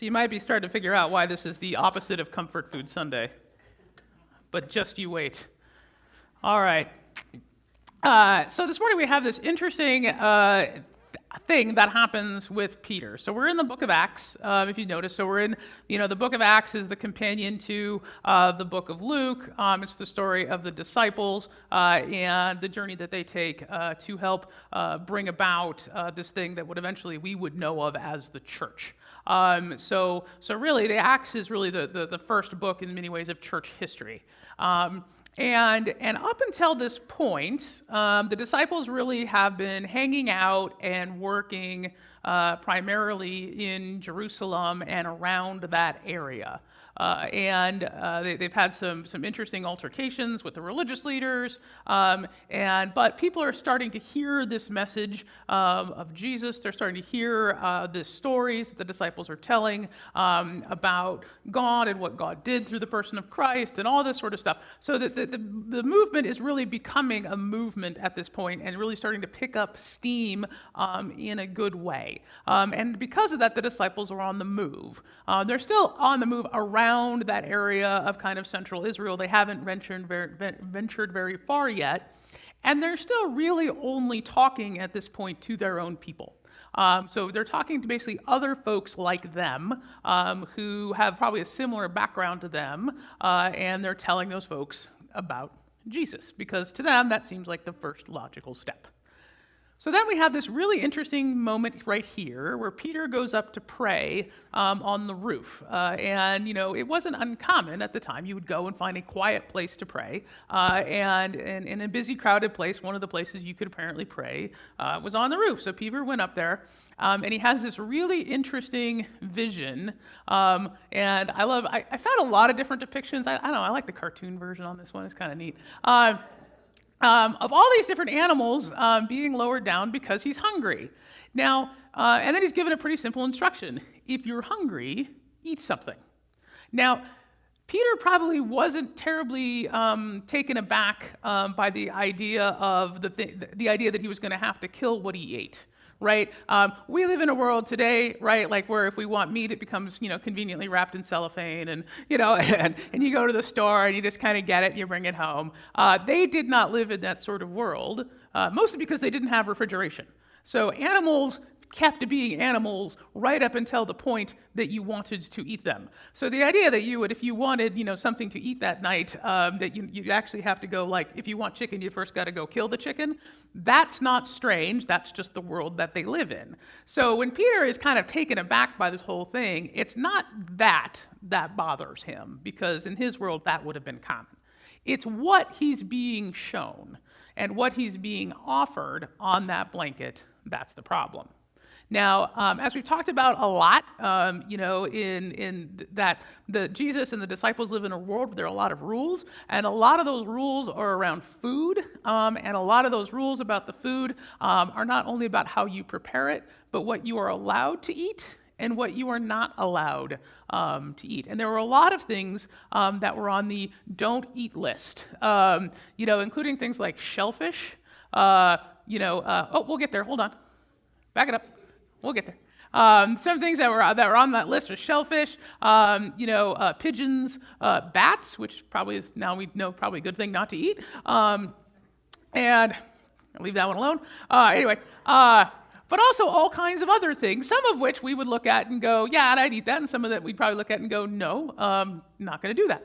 So you might be starting to figure out why this is the opposite of Comfort Food Sunday. But just you wait. All right. So this morning we have this interesting thing that happens with Peter. So we're in the book of Acts, if you notice. So we're in, the book of Acts is the companion to the book of Luke. It's the story of the disciples and the journey that they take to help bring about this thing that we would know of as the church. So really, the Acts is really the first book in many ways of church history. And up until this point, the disciples really have been hanging out and working primarily in Jerusalem and around that area. They've had some interesting altercations with the religious leaders, but people are starting to hear this message of Jesus. They're starting to hear the stories that the disciples are telling about God and what God did through the person of Christ and all this sort of stuff. So that the movement is really becoming a movement at this point and really starting to pick up steam in a good way. And because of that, the disciples are on the move. They're still on the move around that area of kind of central Israel. They haven't ventured very far yet. And they're still really only talking at this point to their own people. So they're talking to basically other folks like them who have probably a similar background to them, and they're telling those folks about Jesus, because to them that seems like the first logical step. So then we have this really interesting moment right here where Peter goes up to pray on the roof. It wasn't uncommon at the time. You would go and find a quiet place to pray. And in a busy, crowded place, one of the places you could apparently pray was on the roof. So Peter went up there, and he has this really interesting vision. And I found a lot of different depictions. I don't know, I like the cartoon version on this one. It's kind of neat. Of all these different animals being lowered down because he's hungry. Now, and then he's given a pretty simple instruction. If you're hungry, eat something. Now, Peter probably wasn't terribly taken aback by the idea of the idea that he was going to have to kill what he ate. Right? We live in a world today, right, like where if we want meat, it becomes, conveniently wrapped in cellophane, and you go to the store and you just kind of get it and you bring it home. They did not live in that sort of world, mostly because they didn't have refrigeration. So animals kept being animals right up until the point that you wanted to eat them. So the idea that you would, if you wanted, something to eat that night, that you actually have to go, like, if you want chicken, you first got to go kill the chicken. That's not strange. That's just the world that they live in. So when Peter is kind of taken aback by this whole thing, it's not that bothers him, because in his world that would have been common. It's what he's being shown and what he's being offered on that blanket that's the problem. Now, as we've talked about a lot, in that Jesus and the disciples live in a world where there are a lot of rules, and a lot of those rules are around food, and a lot of those rules about the food are not only about how you prepare it, but what you are allowed to eat and what you are not allowed to eat. And there were a lot of things that were on the don't eat list, including things like shellfish. We'll get there. Hold on. Back it up. We'll get there. Some things that were on that list are shellfish, pigeons, bats, which probably is, now we know, probably a good thing not to eat. And I'll leave that one alone. But also all kinds of other things, some of which we would look at and go, yeah, I'd eat that, and some of that we'd probably look at and go, no, not going to do that.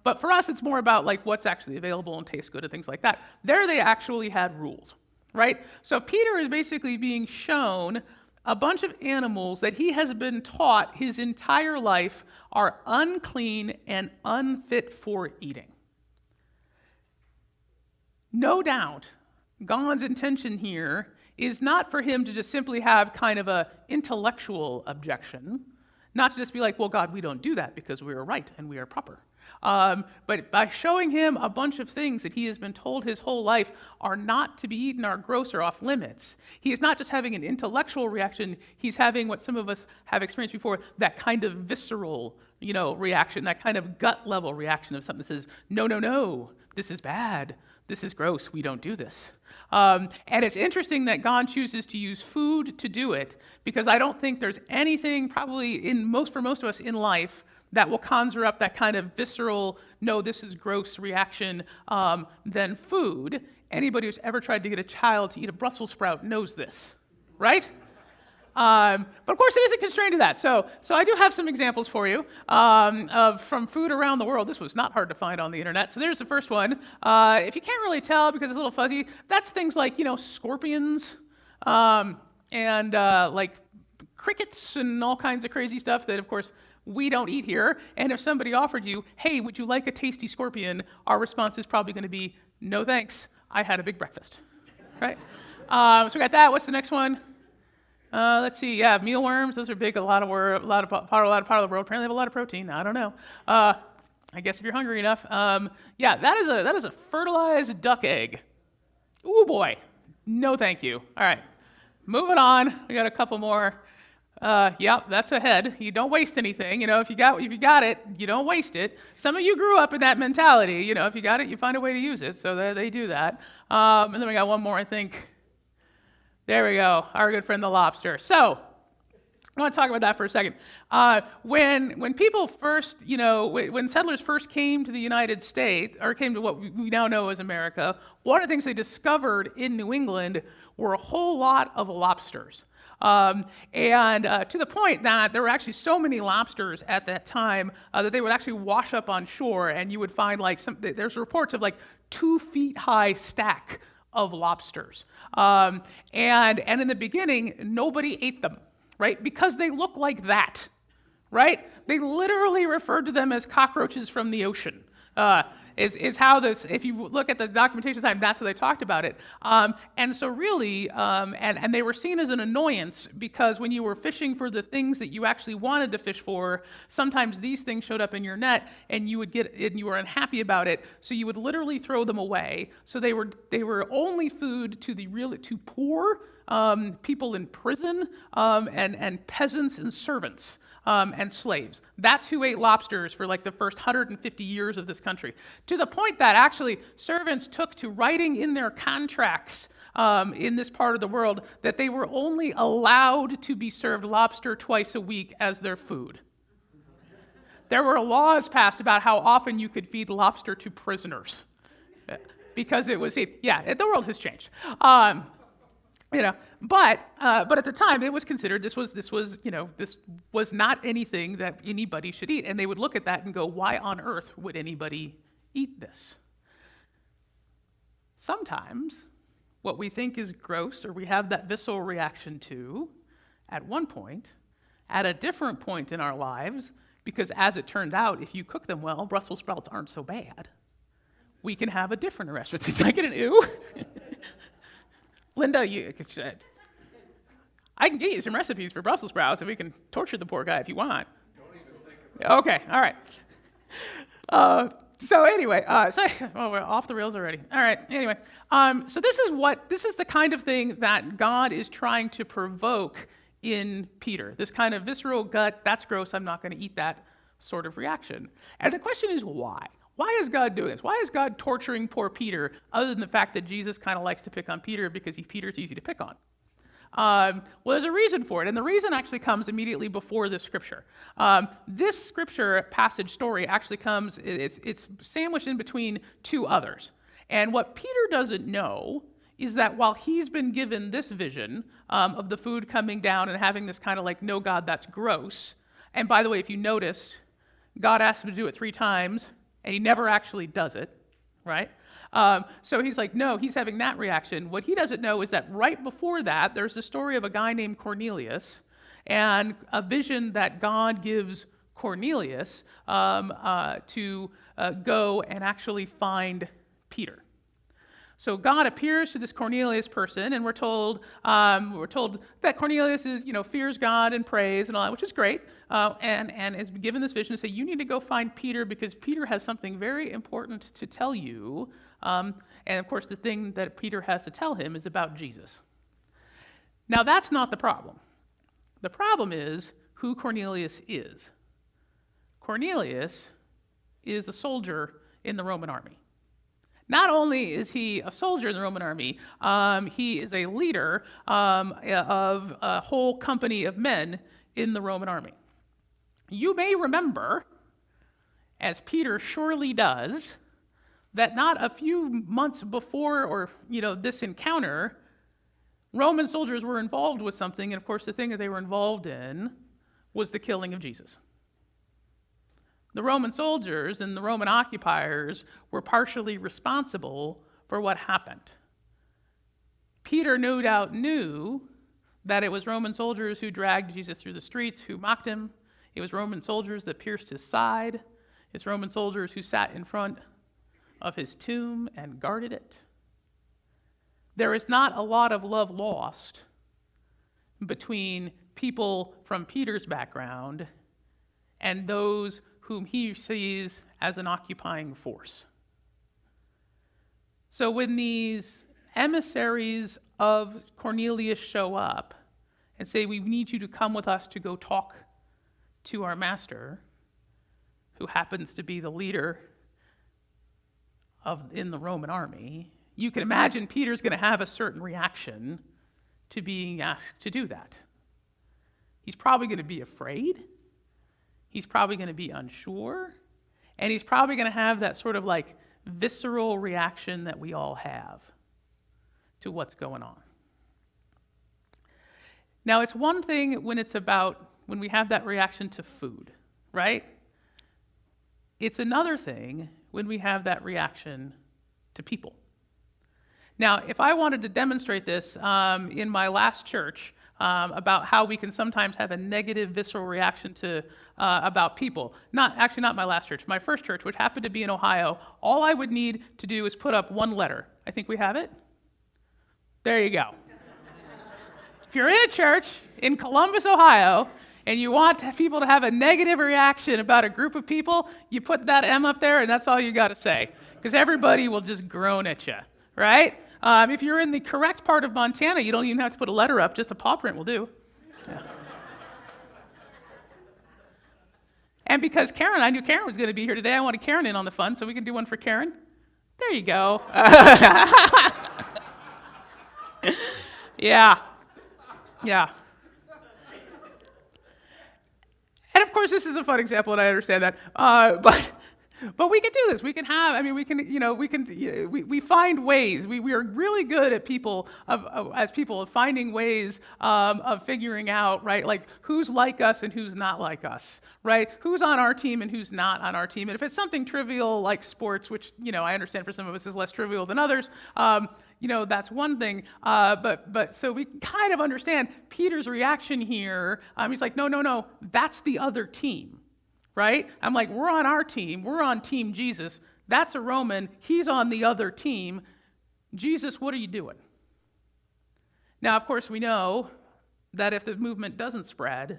But for us, it's more about like what's actually available and tastes good and things like that. There they actually had rules. Right? So Peter is basically being shown a bunch of animals that he has been taught his entire life are unclean and unfit for eating. No doubt, God's intention here is not for him to just simply have kind of an intellectual objection, not to just be like, well, God, we don't do that because we are right and we are proper. But by showing him a bunch of things that he has been told his whole life are not to be eaten, are gross or off limits, he is not just having an intellectual reaction, he's having what some of us have experienced before, that kind of visceral, reaction, that kind of gut level reaction of something that says, no, this is bad. This is gross. We don't do this. And it's interesting that God chooses to use food to do it, because I don't think there's anything probably for most of us in life that will conjure up that kind of visceral, no, this is gross reaction than food. Anybody who's ever tried to get a child to eat a Brussels sprout knows this, right? But of course, it isn't constrained to that. So I do have some examples for you from food around the world. This was not hard to find on the internet. So there's the first one. If you can't really tell because it's a little fuzzy, that's things like, scorpions and like crickets and all kinds of crazy stuff that, of course, we don't eat here. And if somebody offered you, hey, would you like a tasty scorpion? Our response is probably going to be, no thanks. I had a big breakfast, right? So we got that. What's the next one? Let's see. Yeah, mealworms. Those are big. A lot of part of the world. Apparently, have a lot of protein. I don't know. I guess if you're hungry enough. Yeah, that is a fertilized duck egg. Ooh boy. No, thank you. All right, moving on. We got a couple more. Yep, that's a head. You don't waste anything. If you got it, you don't waste it. Some of you grew up in that mentality. If you got it, you find a way to use it. So they do that. And then we got one more, I think. There we go, our good friend the lobster. So I want to talk about that for a second. When people first, when settlers first came to the United States, or came to what we now know as America, one of the things they discovered in New England were a whole lot of lobsters. And to the point that there were actually so many lobsters at that time that they would actually wash up on shore, and you would find there's reports of 2 feet high stack of lobsters. And in the beginning, nobody ate them, right? Because they look like that, right? They literally referred to them as cockroaches from the ocean. Is how this, if you look at the documentation time, that's how they talked about it. And so really, and they were seen as an annoyance because when you were fishing for the things that you actually wanted to fish for, sometimes these things showed up in your net and you were unhappy about it, so you would literally throw them away. So they were only food to poor people in prison and peasants and servants. And slaves. That's who ate lobsters for the first 150 years of this country. To the point that actually servants took to writing in their contracts in this part of the world that they were only allowed to be served lobster twice a week as their food. There were laws passed about how often you could feed lobster to prisoners because it was, the world has changed. But at the time it was considered this was not anything that anybody should eat, and they would look at that and go, why on earth would anybody eat this? Sometimes what we think is gross or we have that visceral reaction to at one point, at a different point in our lives, because as it turned out, if you cook them well, Brussels sprouts aren't so bad. We can have a different restaurant. Did I get an ew? Linda, I can get you some recipes for Brussels sprouts, and we can torture the poor guy if you want. Don't even think about it. Okay, all right. So anyway, we're off the rails already. All right, anyway. So this is the kind of thing that God is trying to provoke in Peter. This kind of visceral gut, that's gross, I'm not going to eat that sort of reaction. And the question is why? Why is God doing this? Why is God torturing poor Peter, other than the fact that Jesus kind of likes to pick on Peter because Peter's easy to pick on? Well, there's a reason for it, and the reason actually comes immediately before this scripture. This scripture passage story actually comes, it's sandwiched in between 2 others. And what Peter doesn't know is that while he's been given this vision of the food coming down and having this kind of no, God, that's gross. And by the way, if you notice, God asked him to do it 3 times, and he never actually does it, right? So he's no, he's having that reaction. What he doesn't know is that right before that, there's the story of a guy named Cornelius and a vision that God gives Cornelius to go and actually find Peter. So God appears to this Cornelius person, and we're told that Cornelius fears God and prays and all that, which is great, and is given this vision to say, you need to go find Peter because Peter has something very important to tell you. And of course, the thing that Peter has to tell him is about Jesus. Now, that's not the problem. The problem is who Cornelius is. Cornelius is a soldier in the Roman army. Not only is he a soldier in the Roman army, he is a leader of a whole company of men in the Roman army. You may remember, as Peter surely does, that not a few months before this encounter, Roman soldiers were involved with something, and of course the thing that they were involved in was the killing of Jesus. The Roman soldiers and the Roman occupiers were partially responsible for what happened. Peter no doubt knew that it was Roman soldiers who dragged Jesus through the streets, who mocked him. It was Roman soldiers that pierced his side. It's Roman soldiers who sat in front of his tomb and guarded it. There is not a lot of love lost between people from Peter's background and those whom he sees as an occupying force. So when these emissaries of Cornelius show up and say, we need you to come with us to go talk to our master, who happens to be the leader in the Roman army, you can imagine Peter's going to have a certain reaction to being asked to do that. He's probably going to be afraid. He's probably going to be unsure. And he's probably going to have that sort of like visceral reaction that we all have to what's going on. Now, it's one thing when we have that reaction to food, right? It's another thing when we have that reaction to people. Now, if I wanted to demonstrate this in my last church about how we can sometimes have a negative visceral reaction to about people, not my last church, my first church, which happened to be in Ohio, all I would need to do is put up one letter. I think we have it. There you go. If you're in a church in Columbus, Ohio, and you want people to have a negative reaction about a group of people, you put that M up there, and that's all you got to say, because everybody will just groan at you, right? If you're in the correct part of Montana, you don't even have to put a letter up, just a paw print will do. Yeah. And because I knew Karen was going to be here today, I wanted Karen in on the fun, so we can do one for Karen. There you go. Yeah. And of course, this is a fun example, and I understand that. But we can do this. We can find ways. We are really good at as people of finding ways of figuring out, right, like who's like us and who's not like us, right? Who's on our team and who's not on our team. And if it's something trivial like sports, which, I understand for some of us is less trivial than others, that's one thing. But so we kind of understand Peter's reaction here. He's like, no, that's the other team. Right? I'm like, we're on our team. We're on Team Jesus. That's a Roman. He's on the other team. Jesus, what are you doing? Now, of course, we know that if the movement doesn't spread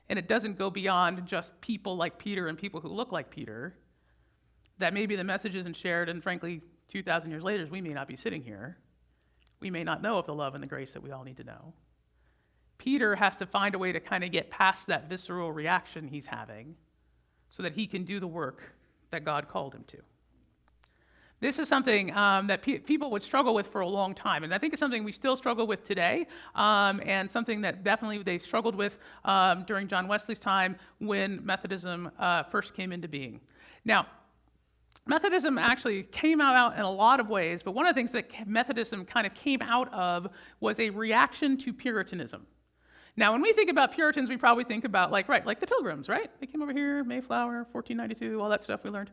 and it doesn't go beyond just people like Peter and people who look like Peter, that maybe the message isn't shared, and frankly, 2,000 years later, we may not be sitting here. We may not know of the love and the grace that we all need to know. Peter has to find a way to kind of get past that visceral reaction he's having so that he can do the work that God called him to. This is something that people would struggle with for a long time, and I think it's something we still struggle with today, and something that definitely they struggled with during John Wesley's time when Methodism first came into being. Now, Methodism actually came out in a lot of ways, but one of the things that Methodism kind of came out of was a reaction to Puritanism. Now, when we think about Puritans, we probably think about, like the Pilgrims, right? They came over here, Mayflower, 1492, all that stuff we learned.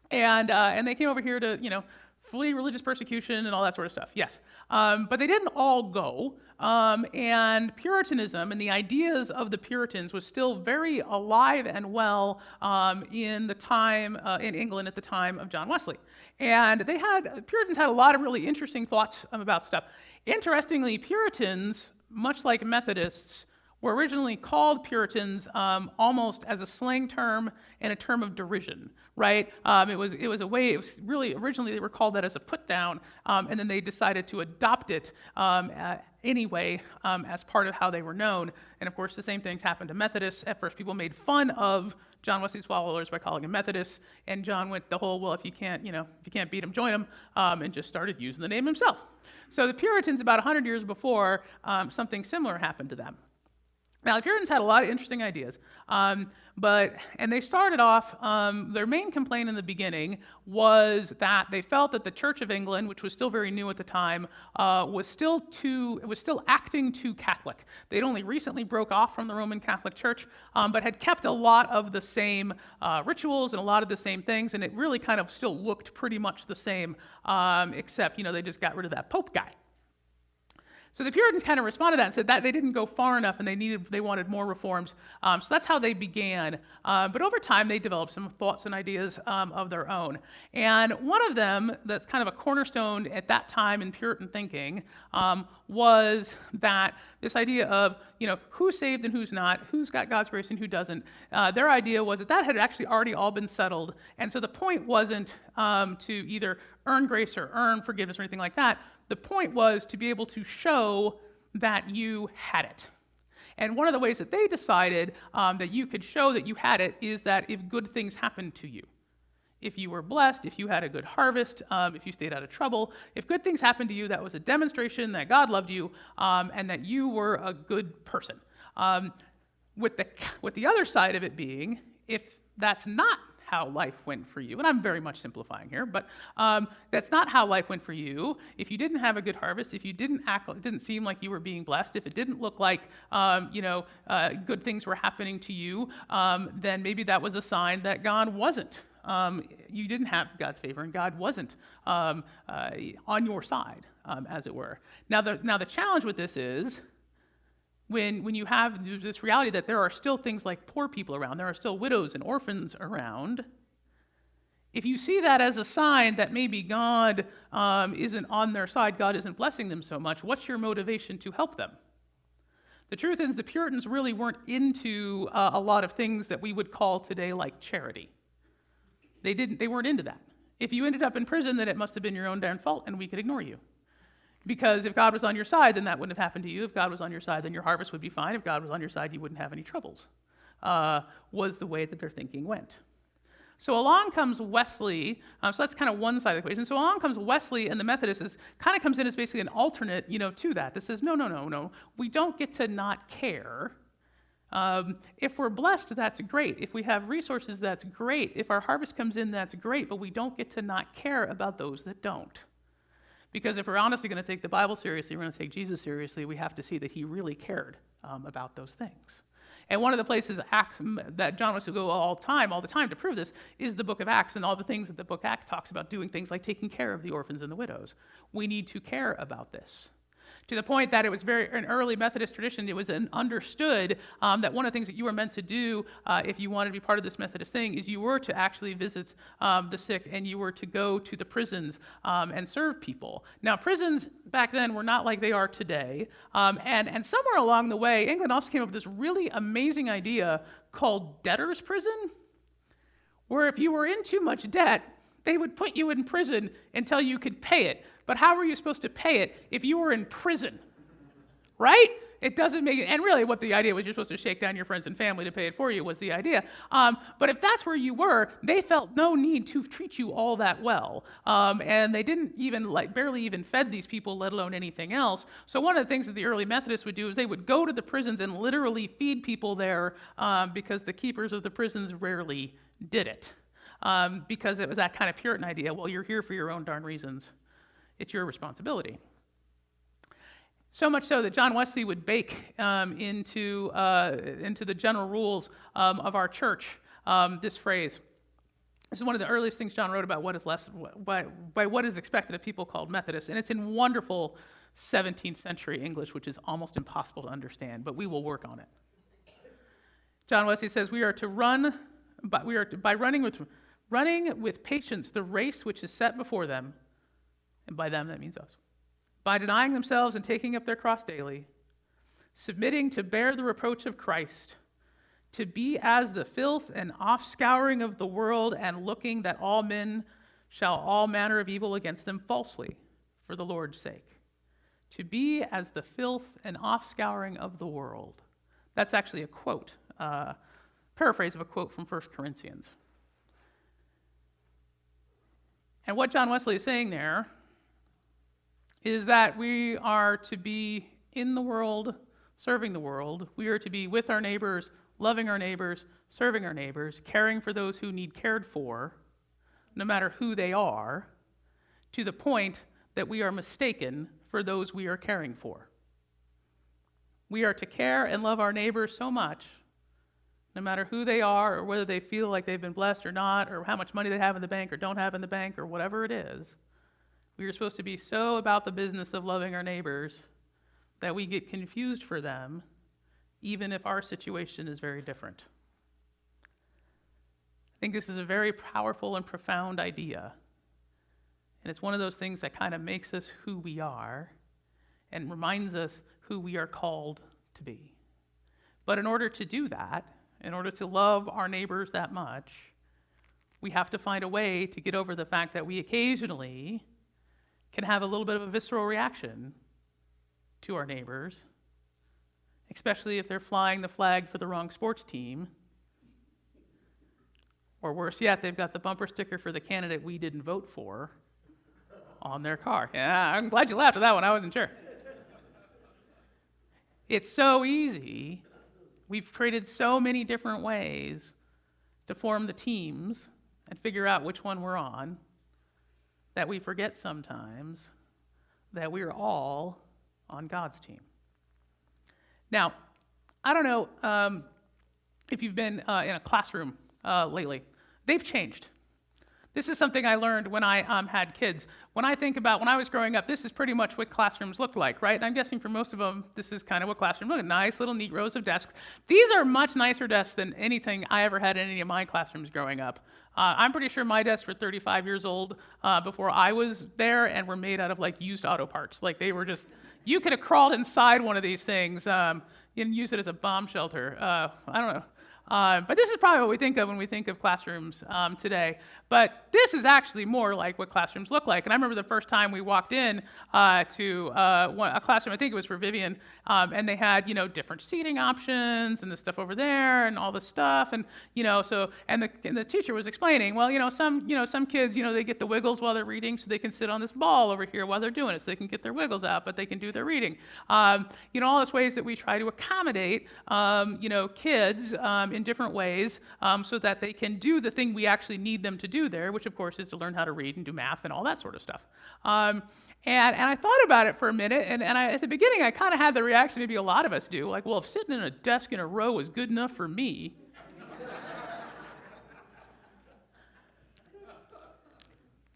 And they came over here to, flee religious persecution and all that sort of stuff, yes. But they didn't all go. And Puritanism and the ideas of the Puritans was still very alive and well in the time, in England at the time of John Wesley. And Puritans had a lot of really interesting thoughts about stuff. Interestingly, Puritans, much like Methodists, were originally called Puritans almost as a slang term and a term of derision, right? It was a way. It was really originally they were called that as a put down, and then they decided to adopt it anyway as part of how they were known. And of course, the same things happened to Methodists. At first, people made fun of John Wesley's followers by calling them Methodists, and John went the whole, well, if you can't beat them, join them, and just started using the name himself. So the Puritans, about 100 years before, something similar happened to them. Now, the Puritans had a lot of interesting ideas, and they started off, their main complaint in the beginning was that they felt that the Church of England, which was still very new at the time, was still acting too Catholic. They'd only recently broke off from the Roman Catholic Church, but had kept a lot of the same rituals and a lot of the same things, and it really kind of still looked pretty much the same, except, they just got rid of that Pope guy. So the Puritans kind of responded to that and said that they didn't go far enough and they wanted more reforms. So that's how they began. But over time, they developed some thoughts and ideas of their own. And one of them that's kind of a cornerstone at that time in Puritan thinking was that this idea of, who's saved and who's not, who's got God's grace and who doesn't. Their idea was that had actually already all been settled. And so the point wasn't to either earn grace or earn forgiveness or anything like that. The point was to be able to show that you had it. And one of the ways that they decided that you could show that you had it is that if good things happened to you, if you were blessed, if you had a good harvest, if you stayed out of trouble, if good things happened to you, that was a demonstration that God loved you and that you were a good person. With the other side of it being, if that's not how life went for you, and I'm very much simplifying here, but that's not how life went for you. If you didn't have a good harvest, if you didn't it didn't seem like you were being blessed, if it didn't look like good things were happening to you, then maybe that was a sign that God wasn't. You didn't have God's favor, and God wasn't on your side, as it were. Now the challenge with this is, when you have this reality that there are still things like poor people around, there are still widows and orphans around, if you see that as a sign that maybe God isn't on their side, God isn't blessing them so much, what's your motivation to help them? The truth is the Puritans really weren't into a lot of things that we would call today like charity. They weren't into that. If you ended up in prison, then it must have been your own darn fault, and we could ignore you. Because if God was on your side, then that wouldn't have happened to you. If God was on your side, then your harvest would be fine. If God was on your side, you wouldn't have any troubles, was the way that their thinking went. So along comes Wesley. So that's kind of one side of the equation. So along comes Wesley, and the Methodists kind of comes in as basically an alternate, to that. That says, no. We don't get to not care. If we're blessed, that's great. If we have resources, that's great. If our harvest comes in, that's great. But we don't get to not care about those that don't. Because if we're honestly going to take the Bible seriously, we're going to take Jesus seriously, we have to see that he really cared about those things. And one of the places that John wants to go all the time to prove this, is the book of Acts and all the things that the book of Acts talks about, doing things like taking care of the orphans and the widows. We need to care about this. To the point that it was an early Methodist tradition, it was understood that one of the things that you were meant to do if you wanted to be part of this Methodist thing is you were to actually visit the sick, and you were to go to the prisons and serve people. Now, prisons back then were not like they are today, and somewhere along the way, England also came up with this really amazing idea called debtor's prison, where if you were in too much debt, they would put you in prison until you could pay it. But how were you supposed to pay it if you were in prison? Right? It doesn't make it. And really what the idea was, you're supposed to shake down your friends and family to pay it for you, was the idea. But if that's where you were, they felt no need to treat you all that well. And they didn't even, barely even fed these people, let alone anything else. So one of the things that the early Methodists would do is they would go to the prisons and literally feed people there because the keepers of the prisons rarely did it. Because it was that kind of Puritan idea, well, you're here for your own darn reasons. It's your responsibility. So much so that John Wesley would bake into the general rules of our church this phrase. This is one of the earliest things John wrote about what is expected of people called Methodists, and it's in wonderful 17th century English, which is almost impossible to understand, but we will work on it. John Wesley says, by running with patience the race which is set before them, and by them that means us, by denying themselves and taking up their cross daily, submitting to bear the reproach of Christ, to be as the filth and offscouring of the world, and looking that all men shall all manner of evil against them falsely, for the Lord's sake. To be as the filth and offscouring of the world. That's actually a quote, paraphrase of a quote from 1 Corinthians. And what John Wesley is saying there is that we are to be in the world, serving the world. We are to be with our neighbors, loving our neighbors, serving our neighbors, caring for those who need cared for, no matter who they are, to the point that we are mistaken for those we are caring for. We are to care and love our neighbors so much, no matter who they are or whether they feel like they've been blessed or not, or how much money they have in the bank or don't have in the bank or whatever it is. We are supposed to be so about the business of loving our neighbors that we get confused for them, even if our situation is very different. I think this is a very powerful and profound idea. And it's one of those things that kind of makes us who we are and reminds us who we are called to be. But in order to do that, in order to love our neighbors that much, we have to find a way to get over the fact that we occasionally can have a little bit of a visceral reaction to our neighbors, especially if they're flying the flag for the wrong sports team. Or worse yet, they've got the bumper sticker for the candidate we didn't vote for on their car. Yeah, I'm glad you laughed at that one. I wasn't sure. It's so easy. We've created so many different ways to form the teams and figure out which one we're on that we forget sometimes that we're all on God's team. Now, I don't know if you've been in a classroom lately. They've changed. This is something I learned when I had kids. When I think about when I was growing up, this is pretty much what classrooms looked like, right? And I'm guessing for most of them, this is kind of what classrooms look like. Nice little neat rows of desks. These are much nicer desks than anything I ever had in any of my classrooms growing up. I'm pretty sure my desks were 35 years old before I was there and were made out of like used auto parts. Like they were just, you could have crawled inside one of these things and use it as a bomb shelter. I don't know. But this is probably what we think of when we think of classrooms today. But this is actually more like what classrooms look like. And I remember the first time we walked in to a classroom, I think it was for Vivian, and they had, different seating options and the stuff over there and all this stuff. And, and the teacher was explaining, well, some kids, they get the wiggles while they're reading, so they can sit on this ball over here while they're doing it, so they can get their wiggles out, but they can do their reading. All those ways that we try to accommodate, kids in different ways so that they can do the thing we actually need them to do there, which of course is to learn how to read and do math and all that sort of stuff. And I thought about it for a minute, and at the beginning I kind of had the reaction maybe a lot of us do, like, well, if sitting in a desk in a row was good enough for me,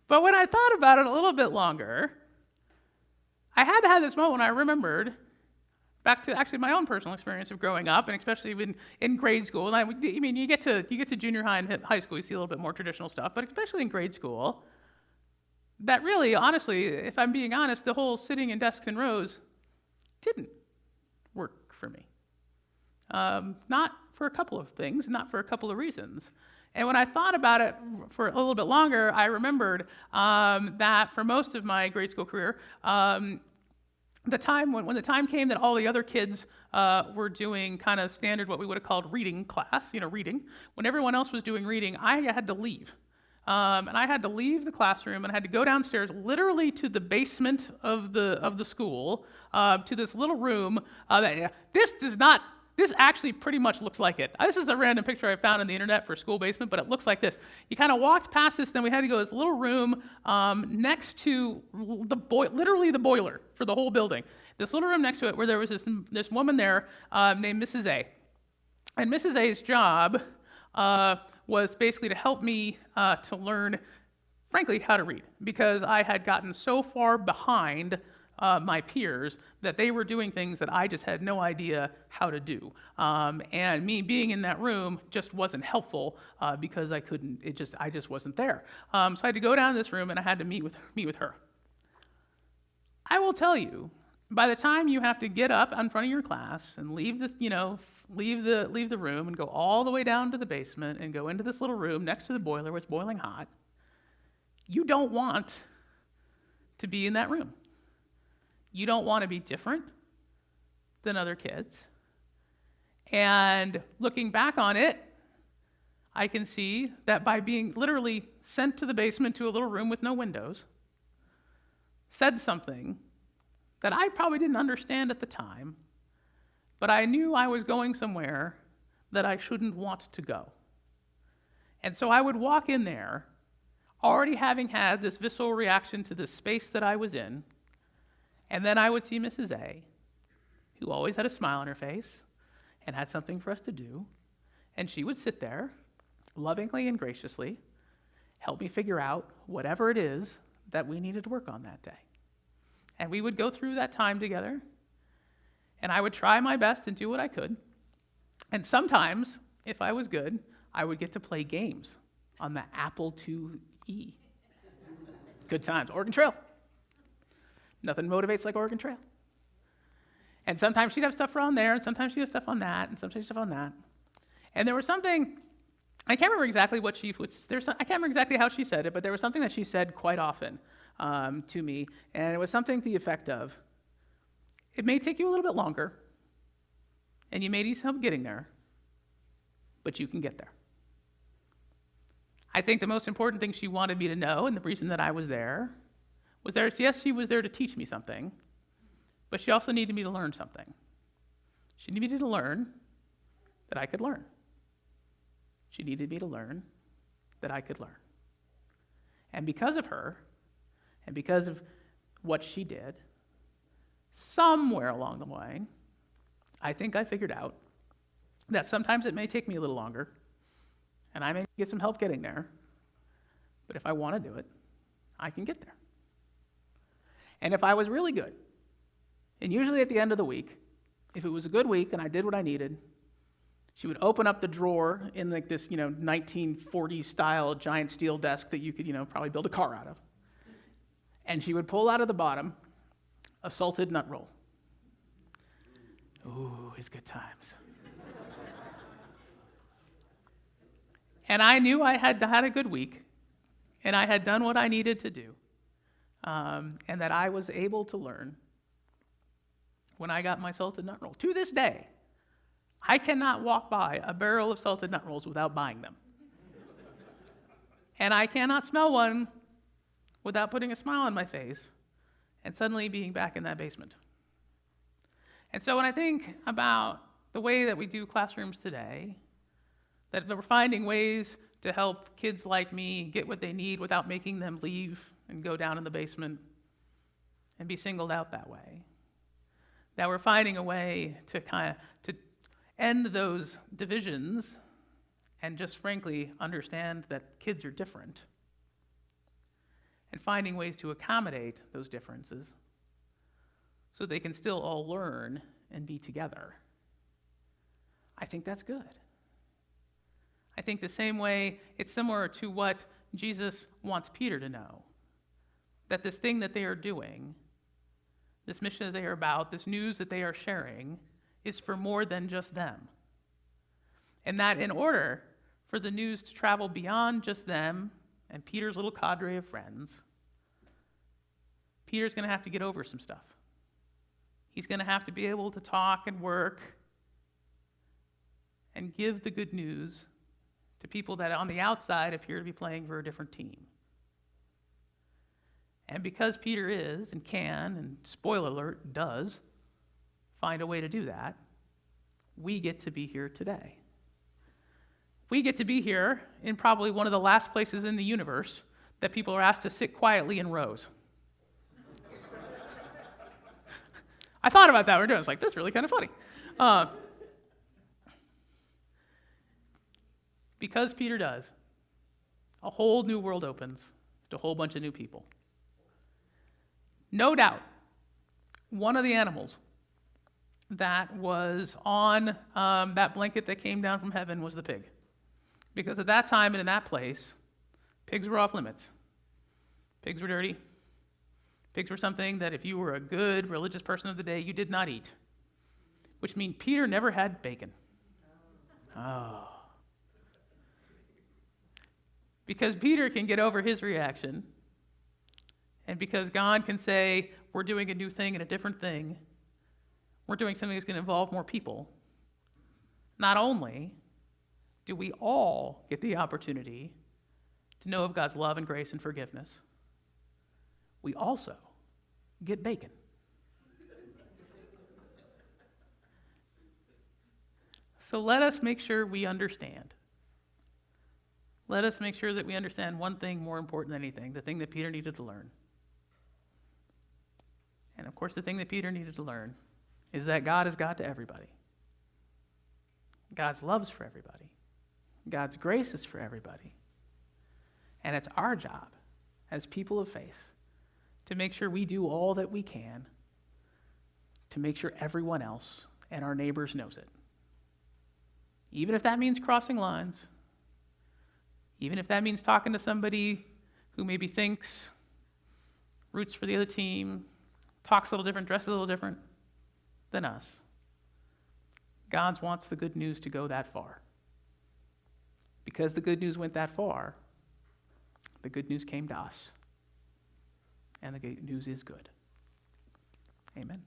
but when I thought about it a little bit longer, I had to have this moment when I remembered back to actually my own personal experience of growing up, and especially even in grade school. And you get to junior high and high school, you see a little bit more traditional stuff, but especially in grade school, that really, honestly, if I'm being honest, the whole sitting in desks and rows didn't work for me. Not for a couple of things, not for a couple of reasons. And when I thought about it for a little bit longer, I remembered that for most of my grade school career, when the time came that all the other kids were doing kind of standard what we would have called reading class, reading, when everyone else was doing reading, I had to leave. And I had to leave the classroom and I had to go downstairs literally to the basement of the school, to this little room. This actually pretty much looks like it. This is a random picture I found on the internet for school basement, but it looks like this. You kind of walked past this, then we had to go to this little room next to literally the boiler for the whole building. This little room next to it where there was this woman there named Mrs. A. And Mrs. A's job was basically to help me to learn, frankly, how to read, because I had gotten so far behind my peers that they were doing things that I just had no idea how to do. And me being in that room just wasn't helpful because I just wasn't there. So I had to go down to this room and I had to meet with her. I will tell you, by the time you have to get up in front of your class and leave the room and go all the way down to the basement and go into this little room next to the boiler where it's boiling hot, you don't want to be in that room. You don't want to be different than other kids. And looking back on it, I can see that by being literally sent to the basement to a little room with no windows, said something that I probably didn't understand at the time, but I knew I was going somewhere that I shouldn't want to go. And so I would walk in there, already having had this visceral reaction to the space that I was in, and then I would see Mrs. A, who always had a smile on her face and had something for us to do, and she would sit there, lovingly and graciously, help me figure out whatever it is that we needed to work on that day. And we would go through that time together, and I would try my best and do what I could. And sometimes, if I was good, I would get to play games on the Apple IIe. Good times. Oregon Trail. Nothing motivates like Oregon Trail. And sometimes she'd have stuff on there, and sometimes she'd have stuff on that, and sometimes stuff on that. And there was something, I can't remember exactly what she was, I can't remember exactly how she said it, but there was something that she said quite often to me, and it was something to the effect of, it may take you a little bit longer, and you may need some help getting there, but you can get there. I think the most important thing she wanted me to know, and the reason that I was there, yes, she was there to teach me something, but she also needed me to learn something. She needed me to learn that I could learn. She needed me to learn that I could learn. And because of her, and because of what she did, somewhere along the way, I think I figured out that sometimes it may take me a little longer, and I may get some help getting there, but if I want to do it, I can get there. And if I was really good, and usually at the end of the week, if it was a good week and I did what I needed, she would open up the drawer in like this, 1940s style giant steel desk that you could, probably build a car out of. And she would pull out of the bottom a salted nut roll. Ooh, it's good times. And I knew I had had a good week, and I had done what I needed to do, and that I was able to learn when I got my salted nut roll. To this day, I cannot walk by a barrel of salted nut rolls without buying them. And I cannot smell one without putting a smile on my face and suddenly being back in that basement. And so when I think about the way that we do classrooms today, that we're finding ways to help kids like me get what they need without making them leave and go down in the basement and be singled out that way, that we're finding a way to to end those divisions and just frankly understand that kids are different, and finding ways to accommodate those differences so they can still all learn and be together. I think that's good. I think the same way, it's similar to what Jesus wants Peter to know, that this thing that they are doing, this mission that they are about, this news that they are sharing, is for more than just them. And that in order for the news to travel beyond just them and Peter's little cadre of friends, Peter's going to have to get over some stuff. He's going to have to be able to talk and work and give the good news to people that on the outside appear to be playing for a different team. And because Peter is and can, and spoiler alert, does find a way to do that, we get to be here today. We get to be here in probably one of the last places in the universe that people are asked to sit quietly in rows. I thought about that when we were doing it. I was like, that's really kind of funny. Because Peter does, a whole new world opens to a whole bunch of new people. No doubt, one of the animals that was on that blanket that came down from heaven was the pig. Because at that time and in that place, pigs were off limits. Pigs were dirty. Pigs were something that if you were a good religious person of the day, you did not eat, which means Peter never had bacon. Oh. Because Peter can get over his reaction, and because God can say, we're doing a new thing and a different thing, we're doing something that's going to involve more people, not only do we all get the opportunity to know of God's love and grace and forgiveness, we also get bacon. So let us make sure we understand. Let us make sure that we understand one thing more important than anything, the thing that Peter needed to learn. And of course, the thing that Peter needed to learn is that God is God to everybody. God's love is for everybody. God's grace is for everybody. And it's our job as people of faith to make sure we do all that we can to make sure everyone else and our neighbors knows it. Even if that means crossing lines, even if that means talking to somebody who maybe thinks, roots for the other team, talks a little different, dresses a little different than us. God wants the good news to go that far. Because the good news went that far, the good news came to us. And the good news is good. Amen.